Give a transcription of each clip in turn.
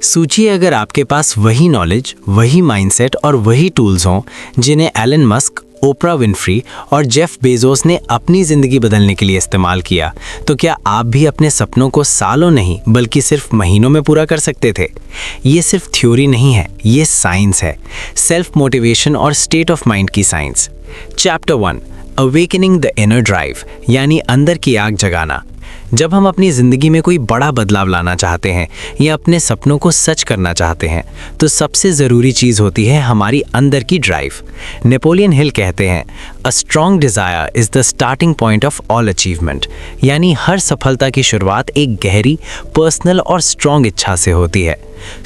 सोचिए अगर आपके पास वही नॉलेज, वही माइंडसेट और वही टूल्स हों जिन्हें एलन मस्क, ओपरा विनफ्री और जेफ बेजोस ने अपनी ज़िंदगी बदलने के लिए इस्तेमाल किया, तो क्या आप भी अपने सपनों को सालों नहीं बल्कि सिर्फ महीनों में पूरा कर सकते थे? ये सिर्फ थ्योरी नहीं है, ये साइंस है, सेल्फ मोटिवेशन और स्टेट ऑफ माइंड की science. Chapter 1, awakening the inner drive, यानी अंदर की आग जगाना। जब हम अपनी ज़िंदगी में कोई बड़ा बदलाव लाना चाहते हैं या अपने सपनों को सच करना चाहते हैं, तो सबसे ज़रूरी चीज़ होती है हमारी अंदर की ड्राइव। नेपोलियन हिल कहते हैं, a strong desire is the starting point of all achievement, यानी हर सफलता की शुरुआत एक गहरी, पर्सनल और स्ट्रॉन्ग इच्छा से होती है।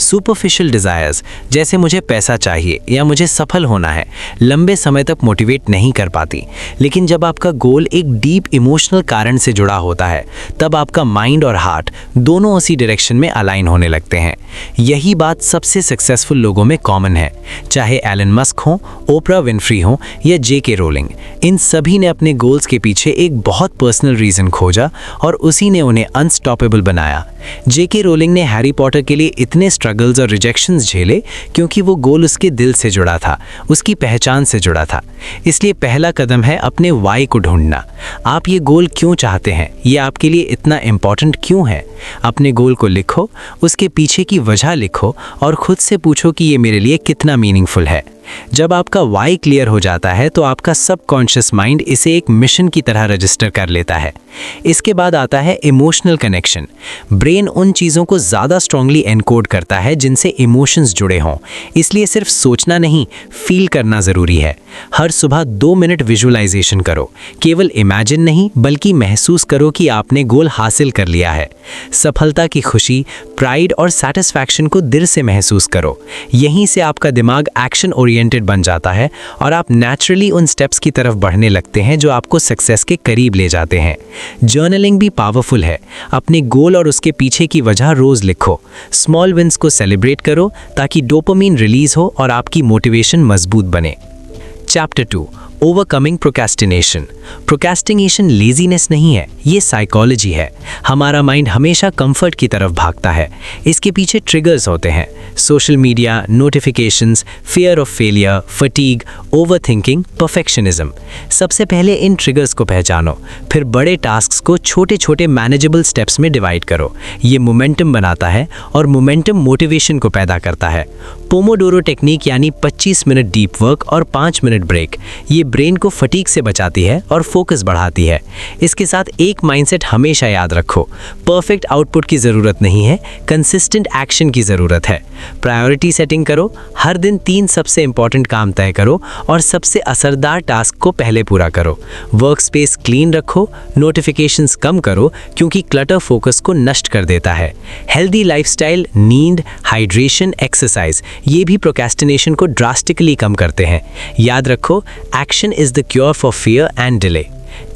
सुपरफिशियल डिज़ायर्स, जैसे मुझे पैसा चाहिए या मुझे सफल होना है, लंबे समय तक मोटिवेट नहीं कर पाती, लेकिन जब आपका गोल एक डीप इमोशनल कारण से जुड़ा होता है, तब आपका माइंड और हार्ट दोनों उसी डायरेक्शन में अलाइन होने लगते हैं। यही बात सबसे सक्सेसफुल लोगों में कॉमन है, चाहे एलन मस्क हो, ओपरा विनफ्री हो या जेके रोलिंग। इन सभी ने अपने गोल्स के पीछे एक बहुत पर्सनल रीज़न खोजा और उसी ने उन्हें अनस्टॉपेबल बनाया। जेके रोलिंग ने हैरी पॉटर के लिए इतने स्ट्रगल्स और रिजेक्शंस झेले क्योंकि वो गोल उसके दिल से जुड़ा था, उसकी पहचान से जुड़ा था। इसलिए पहला कदम है अपने वाई को ढूंढना। आप ये गोल क्यों चाहते हैं, ये आपके लिए इतना इम्पॉर्टेंट क्यों है? अपने गोल को लिखो, उसके पीछे की वजह लिखो और खुद से पूछो कि ये मेरे लिए कितना मीनिंगफुल है। जब आपका वाई क्लियर हो जाता है तो आपका सबकॉन्शियस माइंड इसे एक मिशन की तरह रजिस्टर कर लेता है। इसके बाद आता है इमोशनल कनेक्शन। ब्रेन उन चीज़ों को ज़्यादा स्ट्रांगली एनकोड करता है जिनसे इमोशंस जुड़े हों, इसलिए सिर्फ सोचना नहीं, फील करना ज़रूरी है। हर सुबह 2 मिनट विजुअलाइजेशन करो, केवल इमेजिन नहीं बल्कि महसूस करो कि आपने गोल हासिल कर लिया है। सफलता की खुशी, प्राइड और सेटिस्फैक्शन को दिल से महसूस करो। यहीं से आपका दिमाग एक्शन ओरिएंटेड बन जाता है और आप नेचुरली उन स्टेप्स की तरफ बढ़ने लगते हैं जो आपको सक्सेस के करीब ले जाते हैं। जर्नलिंग भी पावरफुल है। अपने गोल और उसके पीछे की वजह रोज लिखो। स्मॉल विंस को सेलिब्रेट करो ताकि डोपामिन रिलीज हो और आपकी मोटिवेशन मजबूत बने। Chapter 2, overcoming procrastination. Procrastination laziness नहीं है, ये साइकोलॉजी है। हमारा माइंड हमेशा कंफर्ट की तरफ भागता है। इसके पीछे ट्रिगर्स होते हैं, social media, notifications, fear of failure, fatigue, overthinking, perfectionism. सबसे पहले इन ट्रिगर्स को पहचानो, फिर बड़े टास्क्स को छोटे छोटे मैनेजेबल स्टेप्स में डिवाइड करो। ये मोमेंटम बनाता है और मोमेंटम मोटिवेशन को पैदा करता है। पोमोडोरो टेक्निक यानी 25 मिनट डीप वर्क और 5 मिनट ब्रेक, ये ब्रेन को फटीग से बचाती है और फोकस बढ़ाती है। इसके साथ एक माइंडसेट हमेशा याद रखो, परफेक्ट आउटपुट की ज़रूरत नहीं है, कंसिस्टेंट एक्शन की ज़रूरत है। प्रायोरिटी सेटिंग करो, हर दिन 3 सबसे इंपॉर्टेंट काम तय करो और सबसे असरदार टास्क को पहले पूरा करो। वर्क स्पेस क्लीन रखो, नोटिफिकेशंस कम करो क्योंकि क्लटर फोकस को नष्ट कर देता है। हेल्दी लाइफस्टाइल, नींद, हाइड्रेशन, एक्सरसाइज, ये भी प्रोक्रेस्टिनेशन को ड्रास्टिकली कम करते हैं। याद रखो, action is the cure for fear and delay.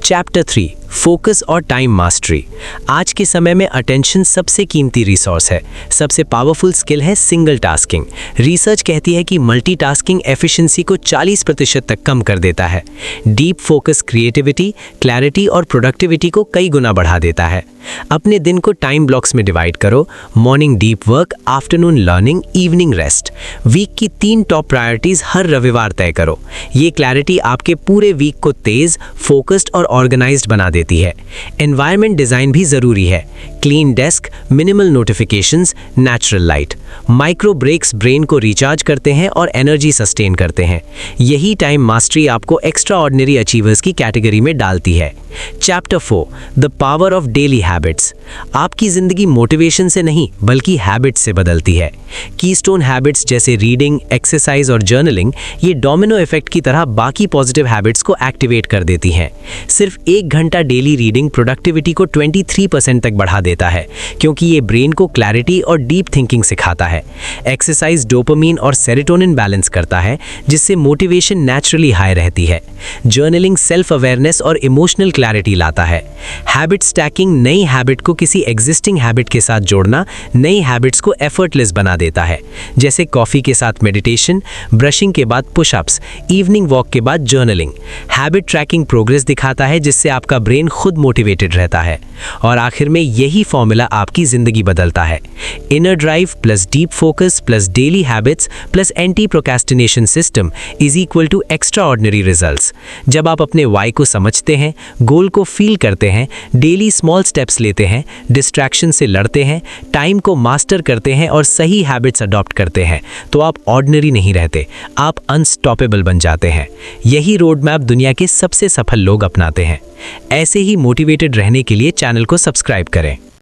Chapter 3, focus और टाइम मास्टरी। आज के समय में अटेंशन सबसे कीमती रिसोर्स है। सबसे पावरफुल स्किल है सिंगल टास्किंग। रिसर्च कहती है कि मल्टीटास्किंग एफिशिएंसी को 40% तक कम कर देता है। डीप फोकस क्रिएटिविटी, क्लैरिटी और प्रोडक्टिविटी को कई गुना बढ़ा देता है। अपने दिन को टाइम ब्लॉक्स में डिवाइड करो, morning deep work, afternoon learning, evening rest. Week की 3 टॉप प्रायोरिटीज हर रविवार तय करो। ये क्लैरिटी आपके पूरे वीक को तेज, फोकस्ड और ऑर्गेनाइज्ड बना देती है। एनवायरनमेंट डिजाइन भी जरूरी है। Clean desk, minimal notifications, natural light. Micro breaks brain को रिचार्ज करते हैं और एनर्जी सस्टेन करते हैं। यही टाइम मास्टरी आपको एक्स्ट्रा ऑर्डिनरी अचीवर्स की कैटेगरी में डालती है। Chapter 4, the power of daily habits. आपकी जिंदगी मोटिवेशन से नहीं बल्कि हैबिट्स से बदलती है। कीस्टोन हैबिट्स जैसे रीडिंग, एक्सरसाइज और जर्नलिंग, ये डोमिनो इफेक्ट की तरह बाकी पॉजिटिव हैबिट्स को एक्टिवेट कर देती हैं। सिर्फ 1 घंटा डेली रीडिंग प्रोडक्टिविटी को 23% तक बढ़ा देता है क्योंकि ये ब्रेन को क्लैरिटी और डीप थिंकिंग सिखाता है। एक्सरसाइज डोपामिन और सेरोटोनिन बैलेंस करता है जिससे मोटिवेशन नेचुरली हाई रहती है। जर्नलिंग सेल्फ अवेयरनेस और इमोशनल क्लैरिटी लाता है। हैबिट स्टैकिंग नई हैबिट को किसी एग्जिस्टिंग हैबिट के साथ जोड़ना नई हैबिट्स को एफर्टलेस बना देता है, जैसे कॉफी के साथ मेडिटेशन, ब्रशिंग के बाद पुशअप्स, इवनिंग वॉक के बाद जर्नलिंग। हैबिट ट्रैकिंग प्रोग्रेस दिखाता है है जिससे आपका ब्रेन खुद मोटिवेटेड रहता है। और आखिर में यही फॉर्मूला आपकी ज़िंदगी बदलता है। Inner drive plus deep focus plus daily habits plus anti procrastination system is equal to extraordinary results. जब आप अपने वाई को समझते हैं, गोल को फील करते हैं, डेली स्मॉल स्टेप्स लेते हैं, डिस्ट्रैक्शन से लड़ते हैं, टाइम को मास्टर करते हैं और सही हैबिट्स अडॉप्ट करते हैं, तो आप ऑर्डिनरी नहीं रहते, आप अनस्टॉपेबल बन जाते हैं। यही रोड मैप दुनिया के सबसे सफल लोग अपनाते हैं। ऐसे ही मोटिवेटेड रहने के लिए चैनल को सब्सक्राइब करें।